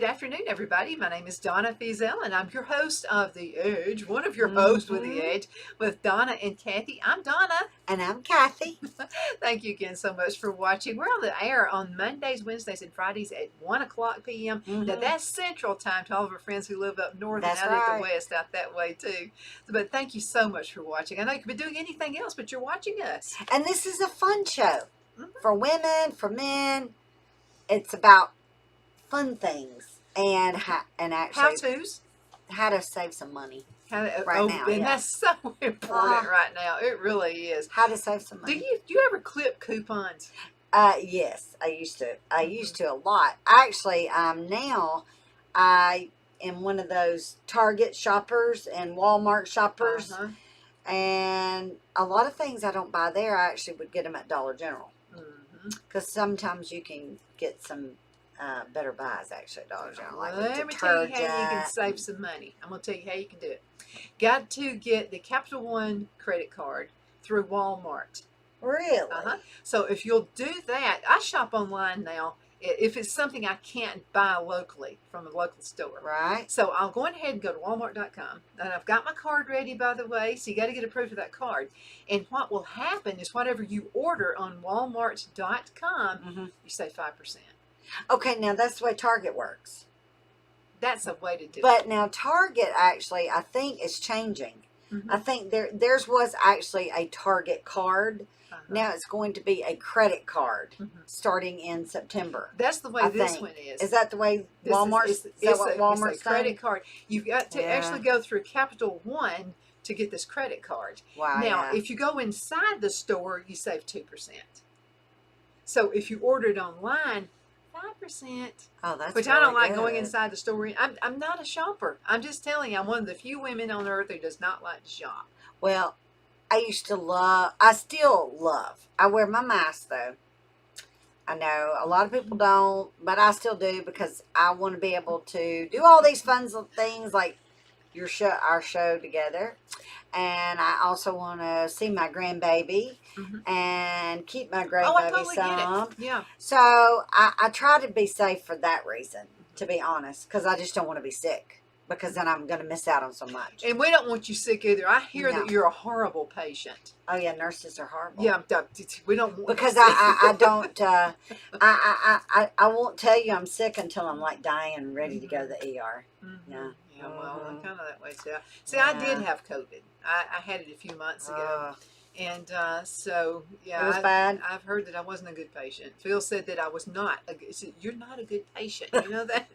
good afternoon, everybody. My name is Donna and I'm your host of The Edge, one of your hosts with The Edge, with Donna and Cathy. I'm Donna. And I'm Cathy. Thank you again so much for watching. We're on the air on Mondays, Wednesdays, and Fridays at 1 o'clock p.m. Now, that's Central Time to all of our friends who live up north and out at the west, out that way, too. But thank you so much for watching. I know you could be doing anything else, but you're watching us. And this is a fun show for women, for men. It's about fun things and actually how-tos. How to save some money now. And that's so important right now. It really is. How to save some money. Do you ever clip coupons? Yes, I used to. I used to a lot. Actually, now I am one of those Target shoppers and Walmart shoppers. And a lot of things I don't buy there, I actually would get them at Dollar General. Because sometimes you can get some better buys actually at Dollar General. Like let me tell you how you can save some money. I'm going to tell you how you can do it. Got to get the Capital One credit card through Walmart. Really? So if you'll do that, I shop online now. If it's something I can't buy locally from a local store. Right. So I'll go ahead and go to walmart.com. And I've got my card ready, by the way. So you got to get approved for that card. And what will happen is whatever you order on walmart.com, you save 5%. Okay, now that's the way Target works. That's a way to do it. But now Target actually, I think, is changing. I think theirs was actually a Target card. Now it's going to be a credit card starting in September. That's the way this one is. Is that the way Walmart's? Is what Walmart's it's a credit card. You've got to actually go through Capital One to get this credit card. Wow. Now, if you go inside the store, you save 2%. So if you order it online, 5%. Oh, that's which really I don't like good. going inside the store. I'm not a shopper. I'm just telling you, I'm one of the few women on earth who does not like to shop. Well, I used to love, I still love, I wear my mask though. I know a lot of people don't, but I still do because I want to be able to do all these fun things like our show together. And I also want to see my grandbaby and keep my grandbaby I totally get it. Yeah. So I try to be safe for that reason, to be honest, because I just don't want to be sick. Because then I'm going to miss out on so much. And we don't want you sick either. I hear that you're a horrible patient. Oh yeah, nurses are horrible. Yeah, we don't want because I don't. I won't tell you I'm sick until I'm like dying and ready to go to the ER. Yeah. Yeah. Well, I'm kind of that way too. See, I did have COVID. I had it a few months ago. And so, yeah, it was bad. I've heard that I wasn't a good patient. Phil said that I was not. You're not a good patient. You know that?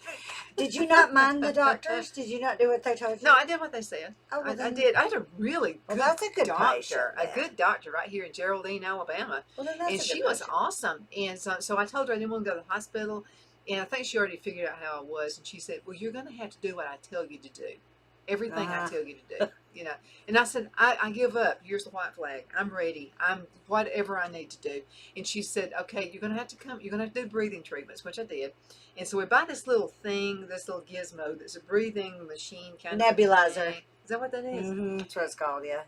Did you not mind the doctors? Did you not do what they told you? No, I did what they said. Oh, well, I did. I had a really good that's a good doctor. Patient, a good doctor right here in Geraldine, Alabama. Well, then that's and she was awesome. And so I told her I didn't want to go to the hospital. And I think she already figured out how I was. And she said, well, you're going to have to do what I tell you to do. Everything I tell you to do, you know. And I said, I give up. Here's the white flag. I'm ready. I'm whatever I need to do. And she said, okay, you're going to have to come. You're going to have to do breathing treatments, which I did. And so we buy this little thing, this little gizmo that's a breathing machine kind of nebulizer. Is that what that is? That's what it's called, yeah.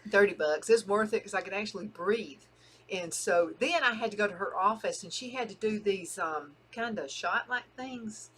$30. It's worth it because I could actually breathe. And so then I had to go to her office, and she had to do these kind of shot-like things.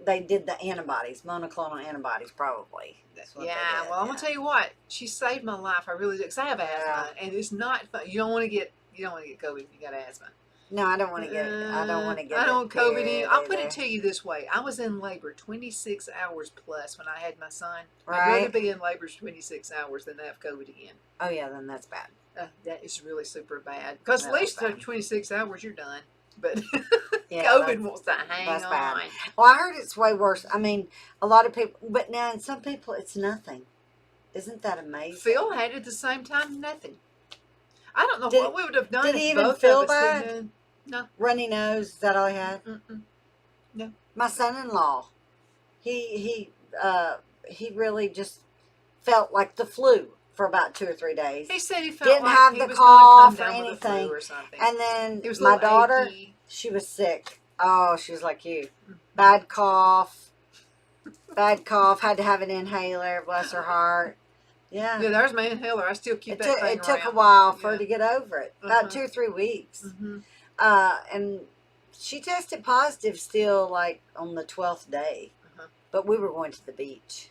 They did the antibodies, monoclonal antibodies, probably. Yeah, well, I'm gonna tell you what, she saved my life. I really do, because I have asthma, and it's not fun. You don't want to get COVID if you got asthma. No, I don't want to get it. I don't want to get it. I don't want COVID in. I'll put it to you this way: I was in labor 26 hours plus when I had my son. I'd rather be in labor 26 hours than have COVID again. Oh yeah, then that's bad. That is really super bad. Because at least 26 hours, you're done. But yeah, COVID wants to hang on. Bad. Well, I heard it's way worse. I mean, a lot of people, but now in some people, it's nothing. Isn't that amazing? Phil had it at the same time, nothing. I don't know what we would have done. Did if he even both feel of us bad? No. Runny nose. Is that all he had? No. My son-in-law, he really just felt like the flu for about 2 or 3 days. He said he felt didn't like have he the was cough come or down with the anything. flu or something. And then It was my daughter, achy. She was sick. Oh, she was like you. Bad cough. Had to have an inhaler. Bless her heart. Yeah. Yeah, there's my inhaler. I still keep that thing around. It took a while for her to get over it. About 2 or 3 weeks. And she tested positive still, like, on the 12th day. But we were going to the beach.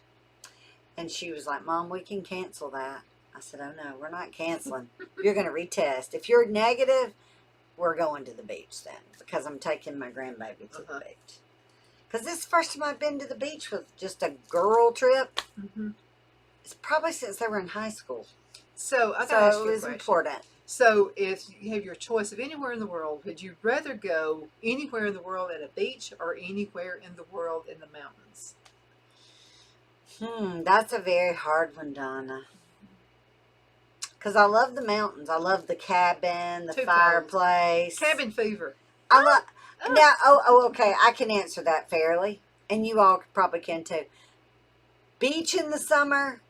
And she was like, Mom, we can cancel that. I said, oh, no, we're not canceling. You're going to retest. If you're negative, we're going to the beach then. Because I'm taking my grandbaby to the beach. Because this is the first time I've been to the beach with just a girl trip. It's probably since they were in high school. So I got to ask you a it was question. important. So if you have your choice of anywhere in the world, would you rather go anywhere in the world at a beach or anywhere in the world in the mountains? That's a very hard one, Donna. Because I love the mountains. I love the cabin, the fireplace. Cabin fever. I love. Now, okay. I can answer that fairly, and you all probably can too. Beach in the summer,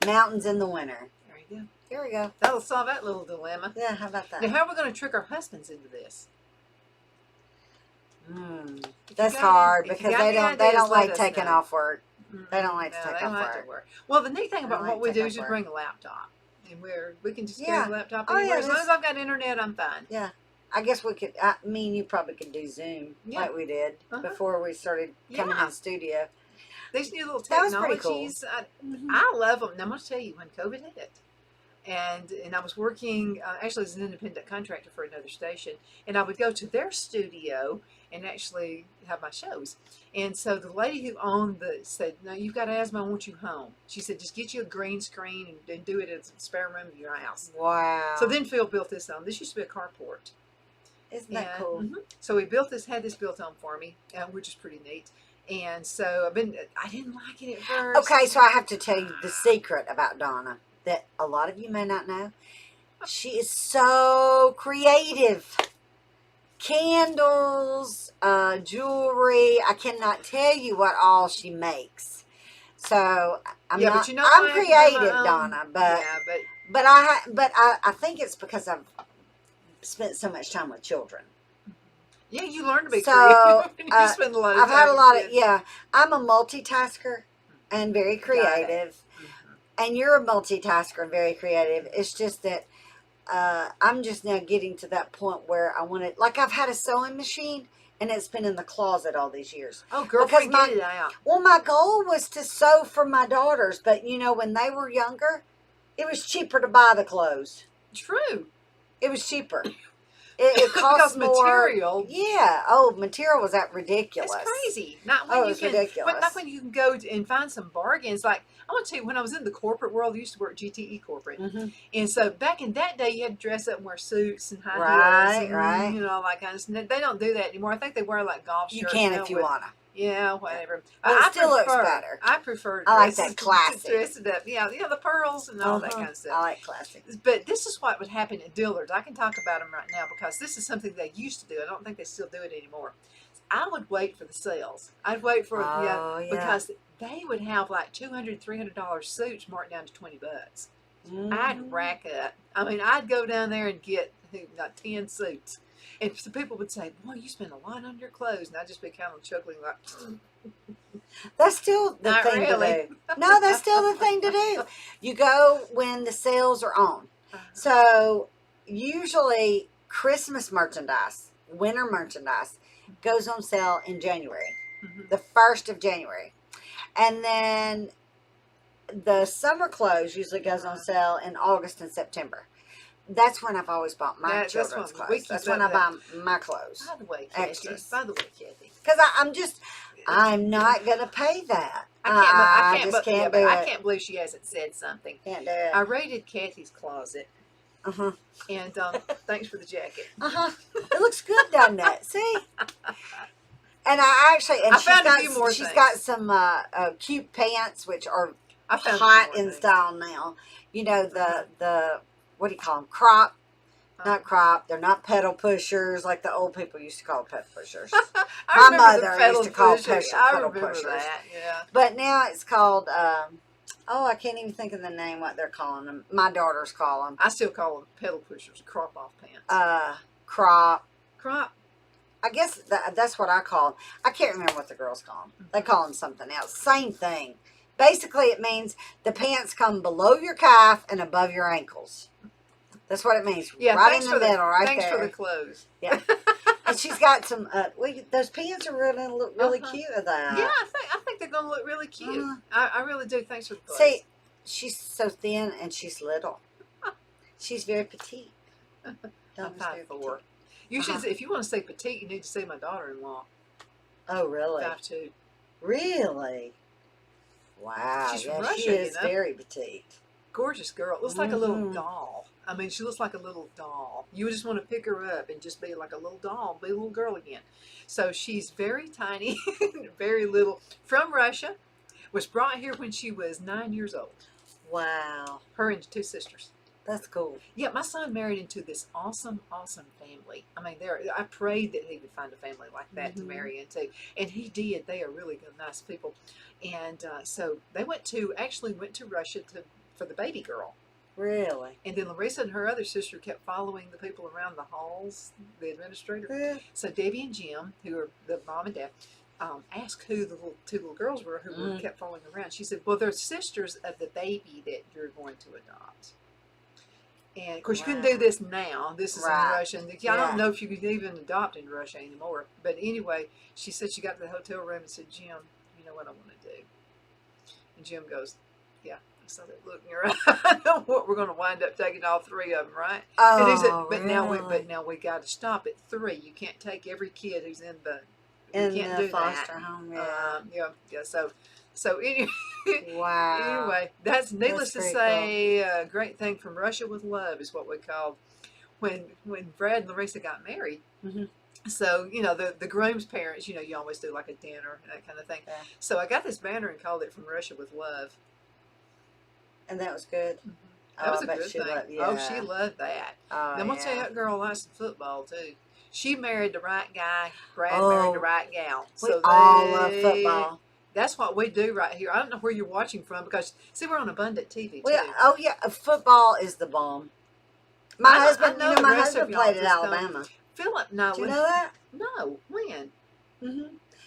mountains in the winter. There you go. There we go. That'll solve that little dilemma. Yeah, how about that? Now, how are we going to trick our husbands into this? That's hard because they don't like taking off work. They don't like to take off work. Well, the neat thing about what we do is just bring a laptop, and we can just carry the laptop anywhere. As long as I've got internet, I'm fine. Yeah. I guess we could, me and you probably could do Zoom like we did before we started coming in the studio. These new little technologies, cool. I love them. Now, I'm going to tell you, when COVID hit, and I was working, actually as an independent contractor for another station, and I would go to their studio and actually have my shows. And so the lady who owned said, no, you've got asthma, I want you home. She said, just get you a green screen and do it as a spare room in your house. Wow. So then Phil built this on. This used to be a carport. Isn't that cool? So he had this built on for me, which is pretty neat. And so I didn't like it at first. Okay, so I have to tell you the secret about Donna that a lot of you may not know. She is so creative. Candles, jewelry. I cannot tell you what all she makes. So I'm creative, Donna, but I think it's because I've spent so much time with children. Yeah, you learn to be creative. You spend a lot of time. I've had a lot of I'm a multitasker and very creative. And you're a multitasker and very creative. It's just that I'm just now getting to that point where I want to, like, I've had a sewing machine and it's been in the closet all these years. Oh, girlfriend, get it out. Well, my goal was to sew for my daughters, but when they were younger, it was cheaper to buy the clothes. True. It was cheaper. It costs more. Material. Yeah. Oh, material was that ridiculous. It's crazy. Not when it's ridiculous. But not when you can go and find some bargains. Like, I want to tell you, when I was in the corporate world, I used to work at GTE corporate. And so back in that day, you had to dress up and wear suits and high heels. And, all that kind of stuff. They don't do that anymore. I think they wear like golf shirts. You can if you want to. Yeah, whatever. Well, it still looks better. I prefer I like that classic. Dress it up. Yeah, the pearls and all that kind of stuff. I like classic. But this is what would happen at Dillard's. I can talk about them right now because this is something they used to do. I don't think they still do it anymore. I would wait for the sales. I'd wait for because they would have like $200, $300 suits marked down to $20. I'd rack up. I mean, I'd go down there and get like 10 suits. And so people would say, boy, you spend a lot on your clothes. And I'd just be kind of chuckling like, that's still the thing to do. No, that's still the thing to do. You go when the sales are on. So usually Christmas merchandise, winter merchandise, goes on sale in January, the 1st of January. And then the summer clothes usually goes on sale in August and September. That's when I've always bought my children's clothes. That's when I buy my clothes. By the way, Cathy. Because I'm not going to pay that. I can't believe she hasn't said something. Can't do it. I raided Cathy's closet. And thanks for the jacket. It looks good, doesn't it? See? And she's got some cute pants, which are hot in style now. The what do you call them? Crop. Not crop. They're not pedal pushers like the old people used to call pedal pushers. My mother used to call pedal pushers. That, yeah. But now it's called, I can't even think of the name, what they're calling them. My daughters call them. I still call them pedal pushers, crop off pants. Crop. Crop. I guess that's what I call them. I can't remember what the girls call them. They call them something else. Same thing. Basically, it means the pants come below your calf and above your ankles. That's what it means. Yeah, right in the middle, right thanks there. Thanks for the clothes. Yeah. And she's got some. Those pants are really look really cute with Yeah, that. I think they're gonna look really cute. I really do. Thanks for the place. See, she's so thin and she's little. She's very petite. I'm 5'4". You should, if you want to say petite, you need to see my daughter-in-law. Oh, really? 5'2". Really? Wow. She's from yeah, Russia, she is very petite. Gorgeous girl. Looks like a little doll. I mean, she looks like a little doll. You just want to pick her up and just be like a little doll, be a little girl again. So she's very tiny, very little, from Russia, was brought here when she was 9 years old. Wow. Her and 2 sisters. That's cool. Yeah, my son married into this awesome, awesome family. I mean, I prayed that he would find a family like that to marry into, and he did. They are really good, nice people, and so they actually went to Russia for the baby girl. Really? And then Larissa and her other sister kept following the people around the halls, the administrator. Yeah. So Debbie and Jim, who are the mom and dad, asked who the 2 little girls were who kept following around. She said, well, they're sisters of the baby that you're going to adopt. And, of course, you couldn't do this now. This is in Russia. And I don't know if you could even adopt in Russia anymore. But anyway, she said she got to the hotel room and said, Jim, you know what I want to do? And Jim goes, yeah. I saw that look in your eye. I know what we're going to wind up taking all 3 of them, right? Oh, and he said, but really? now we got to stop at 3. You can't take every kid who's in the foster home. Yeah. So anyway, wow. Anyway, that's needless to say, a great thing from Russia with love is what we called when Brad and Larissa got married. So, the groom's parents, you always do like a dinner and that kind of thing. Yeah. So I got this banner and called it From Russia with Love. And that was good. That was a good thing. Oh, she loved that. Oh, I'm going to tell you, that girl likes some football, too. She married the right guy. Brad married the right gal. We all love football. That's what we do right here. I don't know where you're watching from because, see, we're on Abundant TV, too. Oh, yeah. Football is the bomb. My husband played at Alabama. Philip, no. Do you know that? No. When?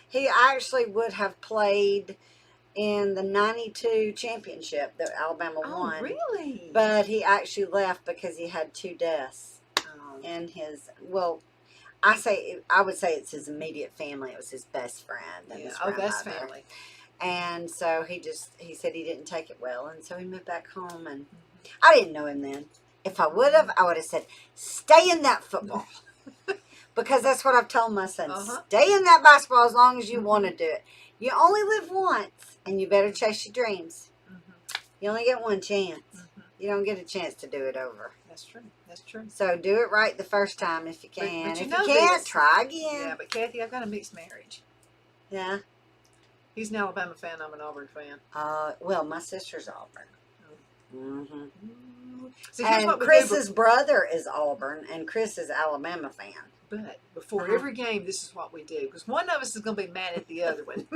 He actually would have played in the 92 championship that Alabama won. Oh, really? But he actually left because he had 2 deaths in his, I would say it's his immediate family. It was his best friend and his best family. And so he said he didn't take it well, and so he moved back home. And I didn't know him then. If I would have said, stay in that football. Because that's what I've told my son. Stay in that basketball as long as you want to do it. You only live once, and you better chase your dreams. You only get one chance. You don't get a chance to do it over. That's true. That's true. So do it right the first time if you can. But if you can't, try again. Yeah, but Cathy, I've got a mixed marriage. Yeah. He's an Alabama fan. I'm an Auburn fan. Well, my sister's Auburn. So and Chris's brother is Auburn, and Chris is Alabama fan. But before every game, this is what we do. Because one of us is going to be mad at the other one.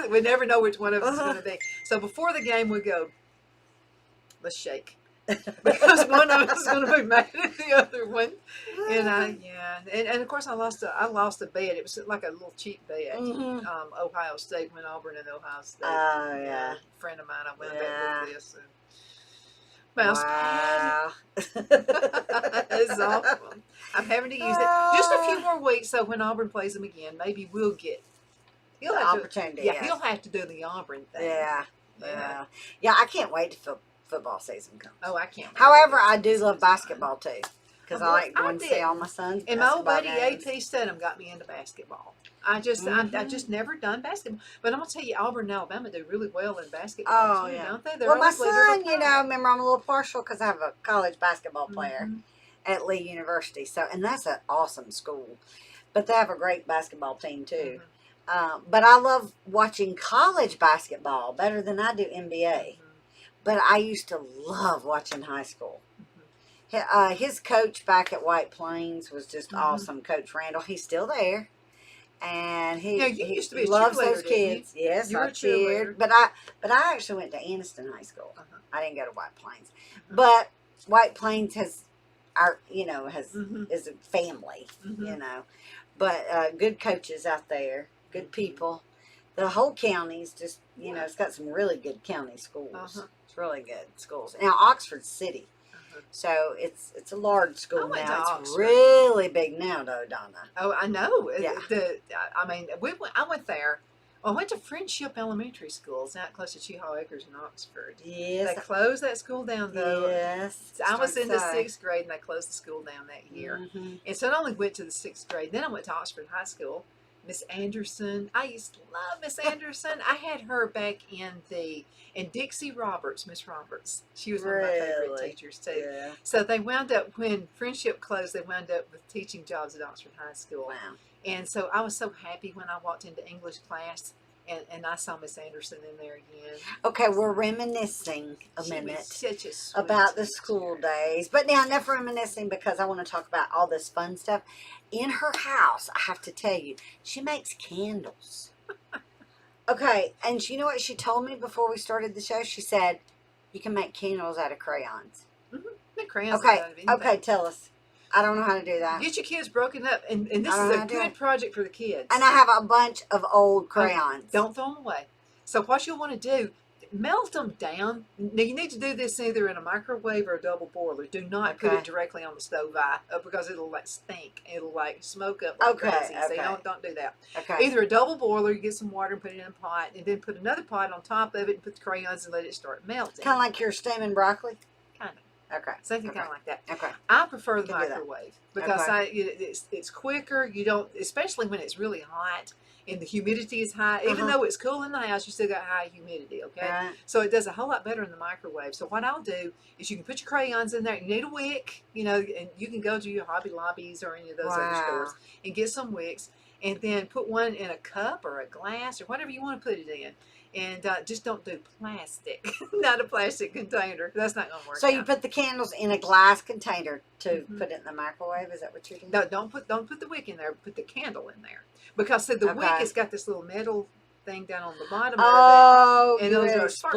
We never know which one of us is going to be. So before the game, we go, let's shake. Because one of us is going to be mad at the other one. And and of course I lost a bet. It was like a little cheap bet. Ohio State when Auburn and Ohio State. Oh yeah. A friend of mine, I went bet with this. And mouse wow. It's awful. I'm having to use it just a few more weeks. So when Auburn plays them again, maybe we'll get the opportunity. He'll have to do the Auburn thing. Yeah. I can't wait till football season comes. Oh, I can't wait. However, I do love basketball too, because I like going to see all my sons. And my old buddy AP Stedham got me into basketball. I just never done basketball, but I'm gonna tell you, Auburn and Alabama do really well in basketball too, don't they? Well, my son, remember I'm a little partial because I have a college basketball player at Lee University, and that's an awesome school, but they have a great basketball team too. But I love watching college basketball better than I do NBA. But I used to love watching high school. His coach back at White Plains was just awesome, Coach Randall. He's still there. And he used to be loves those kids. Yes, I cheered. But I actually went to Anniston High School. I didn't go to White Plains. But White Plains has is a family, But good coaches out there, good people. The whole county's just, it's got some really good county schools. It's really good schools. Now, Oxford City So it's a large I school went to now. It's Oxford. really big now, though, Donna. Oh, I know. Yeah. I mean, I went there. Well, I went to Friendship Elementary School. It's out close to Cheehaw Acres in Oxford. Yes. They closed that school down, though. Yes. I was in the 6th grade, and they closed the school down that year. And so I only went to the 6th grade. Then I went to Oxford High School. Miss Anderson. I used to love Miss Anderson. I had her back and Dixie Roberts, Miss Roberts. She was one of my favorite teachers too. Yeah. So they wound up, when Friendship closed, they wound up with teaching jobs at Oxford High School. Wow. And so I was so happy when I walked into English class and I saw Miss Anderson in there again. Okay, we're reminiscing She minute was such a sweet about the teacher. school days. But now, enough reminiscing, because I want to talk about all this fun stuff. In her house, I have to tell you, she makes candles. Okay, and you know what she told me before we started the show? She said, you can make candles out of crayons. Make crayons Okay, out of anything. okay, tell us. I don't know how to do that. Get your kids broken up, and this I is don't know a how to do good it. project for the kids. And I have a bunch of old crayons. Don't throw them away. So what you'll want to do, melt them down. Now you need to do this either in a microwave or a double boiler. Do not put it directly on the stove because it'll like stink. It'll like smoke up like crazy. So don't do that. Okay. Either a double boiler, you get some water and put it in a pot, and then put another pot on top of it and put the crayons and let it start melting. Kind of like your steaming broccoli? Kind of. Okay. Something kind of like that. Okay. I prefer the microwave because it's quicker. You don't, especially when it's really hot and the humidity is high. Even though it's cool in the house, you still got high humidity. Okay. Right. So it does a whole lot better in the microwave. So what I'll do is you can put your crayons in there. You need a wick, and you can go to your Hobby Lobbies or any of those other stores and get some wicks, and then put one in a cup or a glass or whatever you want to put it in. And just don't do plastic, not a plastic container. That's not going to work. So you put the candles in a glass container to put it in the microwave. Is that what you're doing? No, don't put the wick in there. Put the candle in there, because see, the wick has got this little metal thing down on the bottom of it, and those are spark.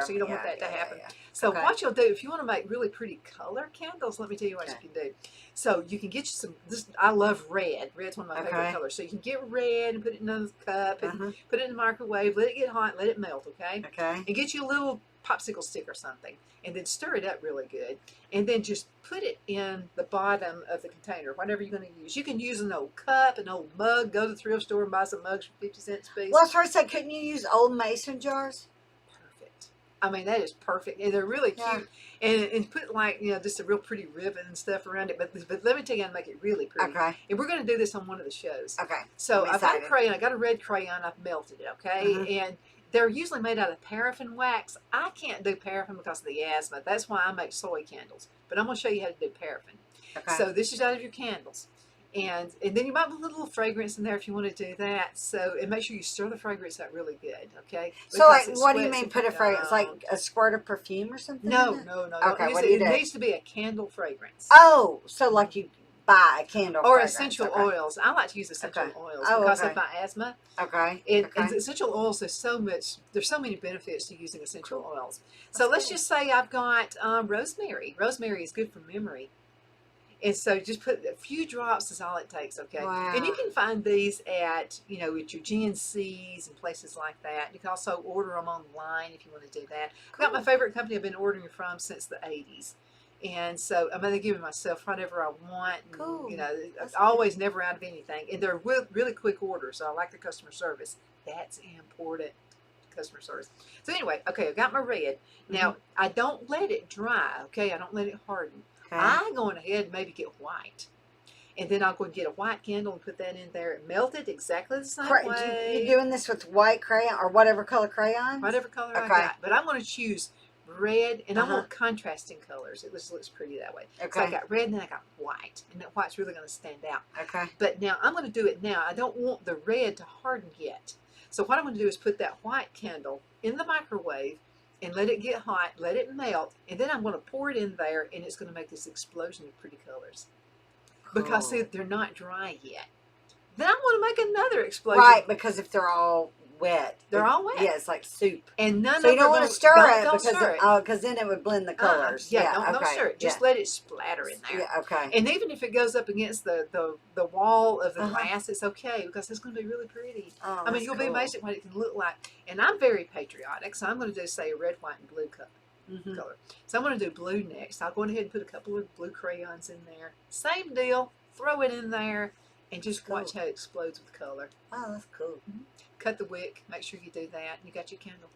So you don't want that to happen. So what you'll do, if you want to make really pretty color candles, let me tell you what you can do. So you can get you some. I love red. Red's one of my favorite colors. So you can get red and put it in a cup and put it in the microwave. Let it get hot. Let it melt. Okay. Okay. And get you a little popsicle stick or something, and then stir it up really good, and then just put it in the bottom of the container, whatever you're going to use. You can use an old cup, an old mug. Go to the thrift store and buy some mugs for 50 cents a piece. Well, I was first say, couldn't you use old mason jars? Perfect. I mean, that is perfect, and they're really cute. And put like just a real pretty ribbon and stuff around it. But let me tell you how to make it really pretty. Okay. And we're going to do this on one of the shows. Okay. So I've got a crayon. I got a red crayon. I've melted it. Okay. And they're usually made out of paraffin wax. I can't do paraffin because of the asthma. That's why I make soy candles. But I'm going to show you how to do paraffin. Okay. So this is out of your candles. And then you might put a little fragrance in there if you want to do that. So, and make sure you stir the fragrance out really good, okay? So, like, what do you mean put a fragrance? Like a squirt of perfume or something? No. Okay, what do you do? It needs to be a candle fragrance. Oh, so like you buy a candle or fragrance. Essential oils. I like to use essential oils because of my asthma. Okay. And essential oils, there's so many benefits to using essential oils. So let's just say I've got rosemary. Rosemary is good for memory. And so just put a few drops is all it takes, okay? Wow. And you can find these at your GNCs and places like that. You can also order them online if you want to do that. Cool. I've got my favorite company I've been ordering from since the 80s. And so I'm going to give myself whatever I want. And, cool. always never out of anything. And they're really quick orders, so I like the customer service. That's important. Customer service. So anyway, okay, I've got my red. Now, I don't let it dry, okay? I don't let it harden. I'm going ahead and maybe get white. And then I'll go and get a white candle and put that in there. Melt it exactly the same way. You're doing this with white crayon or whatever color crayons? Whatever color I got. But I'm going to choose red, and I want contrasting colors. It just looks pretty that way. Okay. So I got red, and then I got white. And that white's really going to stand out. Okay. But now I'm going to do it now. I don't want the red to harden yet. So what I'm going to do is put that white candle in the microwave and let it get hot, let it melt, and then I'm going to pour it in there, and it's going to make this explosion of pretty colors. Because see, they're not dry yet. Then I'm going to make another explosion. Right, because if they're all wet. They're all wet. Yeah, it's like soup. And none so of you don't want to stir it because then it would blend the colors. Don't stir it. Just let it splatter in there. Yeah, okay. And even if it goes up against the wall of the glass, it's okay because it's going to be really pretty. Oh, I mean, you'll be amazed at what it can look like. And I'm very patriotic, so I'm going to do, say, a red, white, and blue cup. color. So I'm going to do blue next. I'll go ahead and put a couple of blue crayons in there. Same deal. Throw it in there and just watch how it explodes with color. Oh, that's cool. Cut the wick. Make sure you do that. And you got your candle.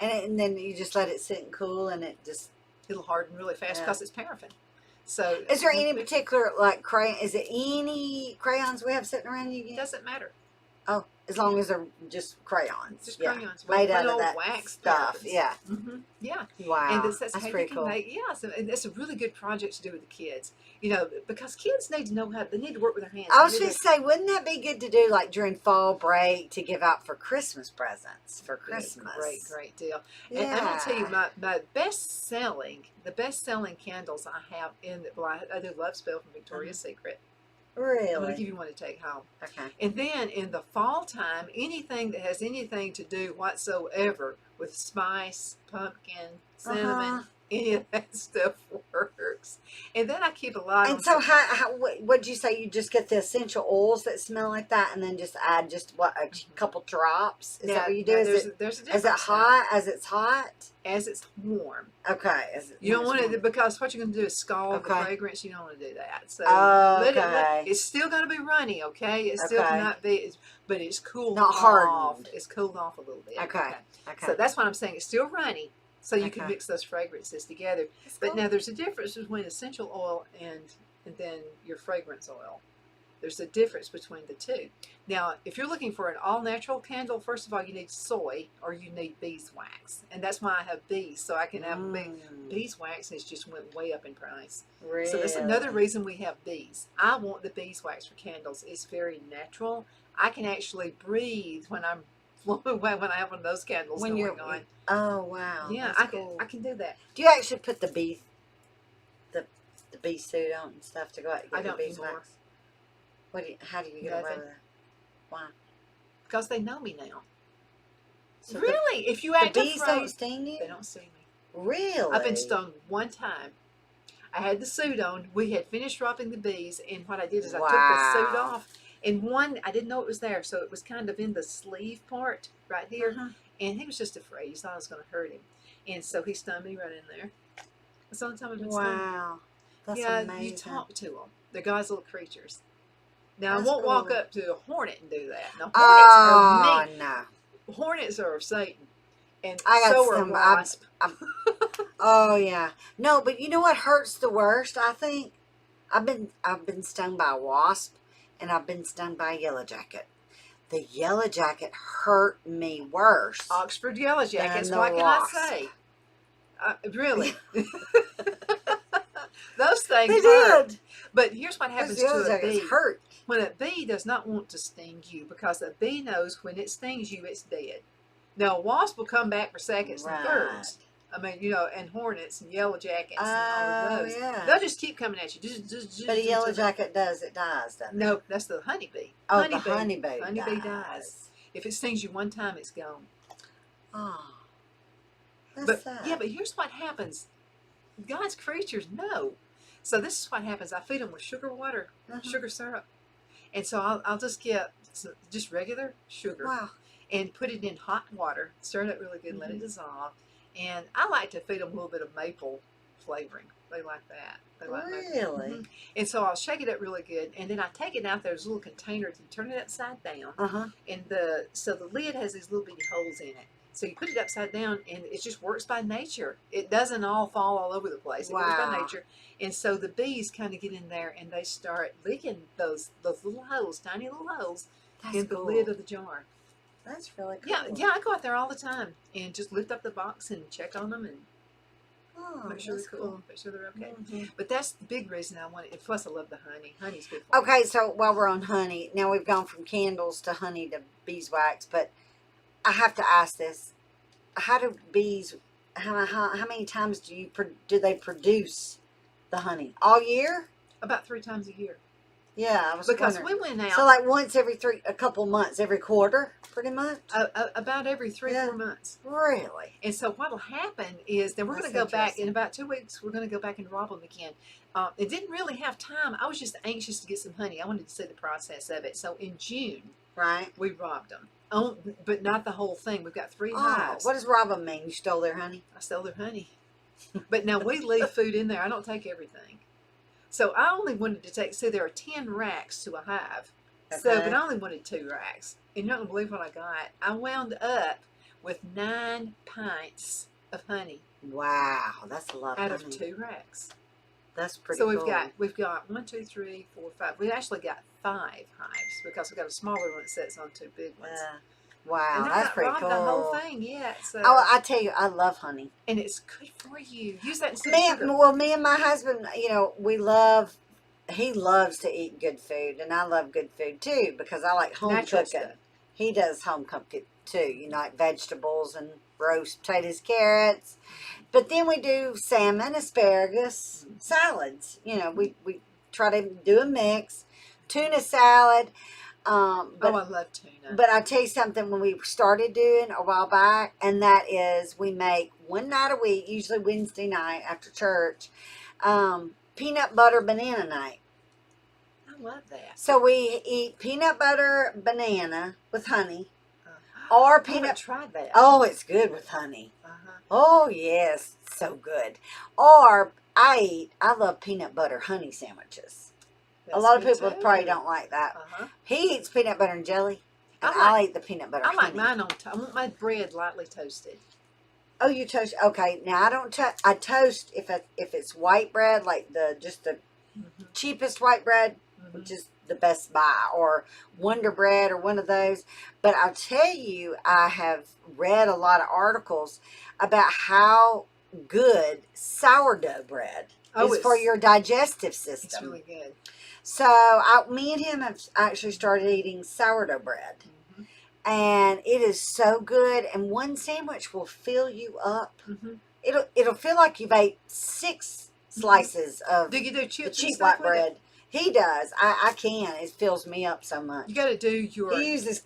And then you just let it sit and cool, and it'll harden really fast because it's paraffin. So is there any particular like crayon? Is it any crayons we have sitting around you? It doesn't matter. Oh, as long as they're just crayons. Just crayons. Made out of that wax stuff. paraffins. Yeah. Yeah. Wow. And that's pretty cool. So it's a really good project to do with the kids. You know, because kids need to know they need to work with their hands. I was going to say, wouldn't that be good to do like during fall break to give out for Christmas presents for Christmas? Great deal. Yeah. And I'm going to tell you, the best selling candles I have I do Love Spell from Victoria's Secret. Really? I'm going to give you one to take home. Okay. And then in the fall time, anything that has anything to do whatsoever with spice, pumpkin, cinnamon, any of that stuff works. And then I keep a lot. And so, what'd you say? You just get the essential oils that smell like that, and then just add a couple drops. Is that what you do? There's a difference. Is it hot? As it's hot? As it's warm. Okay. You don't want to, because what you're going to do is scald the fragrance. You don't want to do that. So it's still going to be runny. Okay. It's still not be, but it's cooled not hardened. It's cooled off a little bit. Okay. So that's what I'm saying. It's still runny. So you can mix those fragrances together. But now there's a difference between essential oil and then your fragrance oil. There's a difference between the two. Now, if you're looking for an all-natural candle, first of all, you need soy or you need beeswax. And that's why I have bees, so I can have beeswax has just went way up in price. Really? So that's another reason we have bees. I want the beeswax for candles. It's very natural. I can actually breathe when I'm when I have one of those candles going on. Oh wow! Yeah, I can do that. Do you actually put the bee suit on and stuff to go out and get I don't the beeswax? How do you get away with that? Why? Because they know me now. So really? If you act the bees don't sting you? They don't sting me. Really? I've been stung one time. I had the suit on. We had finished dropping the bees, and what I did is I took the suit off. And one, I didn't know it was there, so it was kind of in the sleeve part right here. And he was just afraid. He thought I was going to hurt him. And so he stung me right in there. That's the only time I've been stung. Wow. That's amazing. You talk to them. They're God's little creatures. Now, I won't walk up to a hornet and do that. Now, hornets are mean. No. Hornets are of Satan. And so are wasps. Oh, yeah. No, but you know what hurts the worst, I think? I've been stung by a wasp, and I've been stung by a yellow jacket. The yellow jacket hurt me worse. Oxford yellow jackets. What can I say? Really? Those things hurt. But here's what happens to a bee. Hurt. When a bee does not want to sting you, because a bee knows when it stings you, it's dead. Now, a wasp will come back for seconds and thirds. I mean, and hornets and yellow jackets and all of those. Yeah. They'll just keep coming at you. But a yellow jacket dies, doesn't it? No, that's the honeybee. Oh, the honeybee. Honeybee dies. If it stings you one time, it's gone. Oh, that's sad. Yeah, but here's what happens. God's creatures know. So this is what happens. I feed them with sugar water, sugar syrup. And so I'll just get just regular sugar and put it in hot water, stir it up really good, let it dissolve. And I like to feed them a little bit of maple flavoring. They like that. They like really? And so I'll shake it up really good, and then I take it out. There's little containers and turn it upside down. And so the lid has these little bitty holes in it. So you put it upside down, and it just works by nature. It doesn't all fall all over the place. It works by nature. And so the bees kind of get in there, and they start licking those little holes, tiny little holes, in the lid of the jar. That's really cool. Yeah, I go out there all the time and just lift up the box and check on them and make sure they're cool, make sure they're okay. But that's the big reason I want it. Plus, I love the honey. Honey's good for me. Okay, so while we're on honey, now we've gone from candles to honey to beeswax, but I have to ask this: how do bees? How many times do they produce the honey all year? About 3 times a year. Yeah, I was because wondering. We went out. So like once every a couple months, every quarter, pretty much. About every 3-4 months. Really. And so what'll happen is then we're going to go back in about 2 weeks. We're going to go back and rob them again. It didn't really have time. I was just anxious to get some honey. I wanted to see the process of it. So in June, we robbed them. But not the whole thing. We've got 3 hives. What does rob them mean? You stole their honey? I stole their honey. But now we leave food in there. I don't take everything. So I only wanted to take, see, there are 10 racks to a hive. So, but I only wanted 2 racks. And you're not going to believe what I got. I wound up with 9 pints of honey. Wow, that's a lot out of of 2 racks. That's pretty so cool. we've got 1, 2, 3, 4, 5. We actually got 5 hives because we've got a smaller one that sits on 2 big ones. Wow, and I that's not pretty robbed cool. the whole thing yet. So I tell you, I love honey. And it's good for you. Use that instead of sugar. Well, me and my husband, he loves to eat good food, and I love good food too because I like home Natural cooking. stuff. He does home cooking too, like vegetables and roast potatoes, carrots. But then we do salmon, asparagus, salads. We try to do a mix, tuna salad. I love tuna. But I tell you something, when we started doing a while back, and that is we make one night a week, usually Wednesday night after church, peanut butter banana night. I love that. So we eat peanut butter banana with honey, or peanut. Try that. Oh, it's good with honey. Oh yes, so good. Or I love peanut butter honey sandwiches. A lot of people probably don't like that. He eeats peanut butter and jelly, and I'll eat the peanut butter. I like mine on. I want my bread lightly toasted. Oh, you toast? Okay, now I don't. I toast if it's white bread, like the cheapest white bread, which is the Best Buy, or Wonder Bread, or one of those. But I'll tell you, I have read a lot of articles about how good sourdough bread is for your digestive system. It's really good. So me and him have actually started eating sourdough bread. And it is so good. And one sandwich will fill you up. It'll feel like you've ate 6 slices of do you do chips cheap white bread. He does. I can't. It fills me up so much. You got to do your... He eats...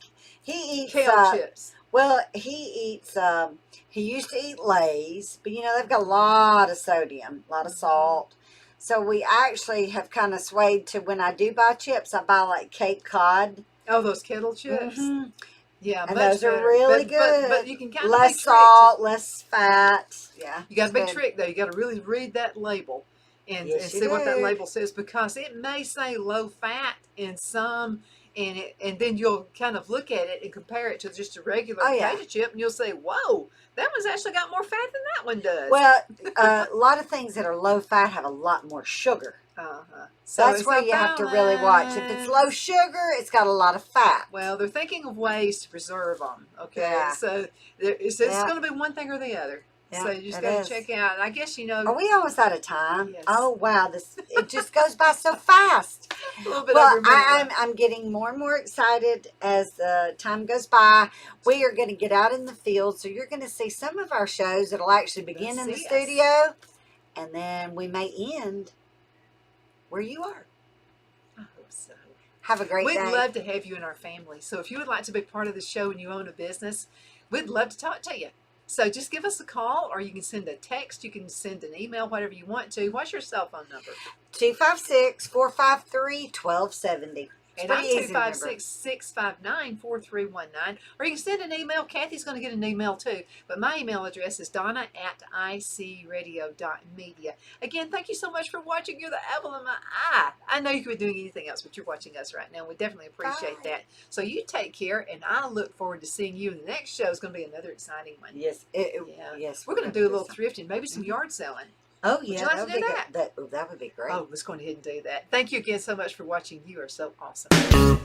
kale chips. Well, he eats... he used to eat Lay's. But, they've got a lot of sodium. A lot of salt. So we actually have kind of swayed to when I do buy chips, I buy like Cape Cod. Oh, those kettle chips? Yeah, and those are really good. But you can kind of less salt, less fat. Yeah. You got a big trick though. You got to really read that label and see what that label says, because it may say low fat in some, and then you'll kind of look at it and compare it to just a regular potato chip, and you'll say, whoa, that one's actually got more fat than that one does. Well, a lot of things that are low fat have a lot more sugar. So that's where you have to really watch. If it's low sugar, it's got a lot of fat. Well, they're thinking of ways to preserve them. Okay, so it's going to be one thing or the other. So you just got to check out. And I guess Are we almost out of time? Yes. Oh wow, it just goes by so fast. A little bit over a minute. I'm getting more and more excited as the time goes by. We are going to get out in the field, so you're going to see some of our shows that'll actually begin in the studio, and then we may end where you are. I hope so. Have a great day. We'd love to have you in our family. So if you would like to be part of the show and you own a business, we'd love to talk to you. So just give us a call, or you can send a text. You can send an email, whatever you want to. What's your cell phone number? 256-453-1270. And I'm 256-659-4319. Or you can send an email. Cathy's going to get an email too. But my email address is donna@icradio.media. Again, thank you so much for watching. You're the apple of my eye. I know you could be doing anything else, but you're watching us right now. We definitely appreciate that. So you take care, and I look forward to seeing you. And the next show is going to be another exciting one. Yes. Yes. We're going to do a little thrifting, maybe some yard selling. Oh, yeah. Would you like to do that? That would be great. Oh, let's go ahead and do that. Thank you again so much for watching. You are so awesome.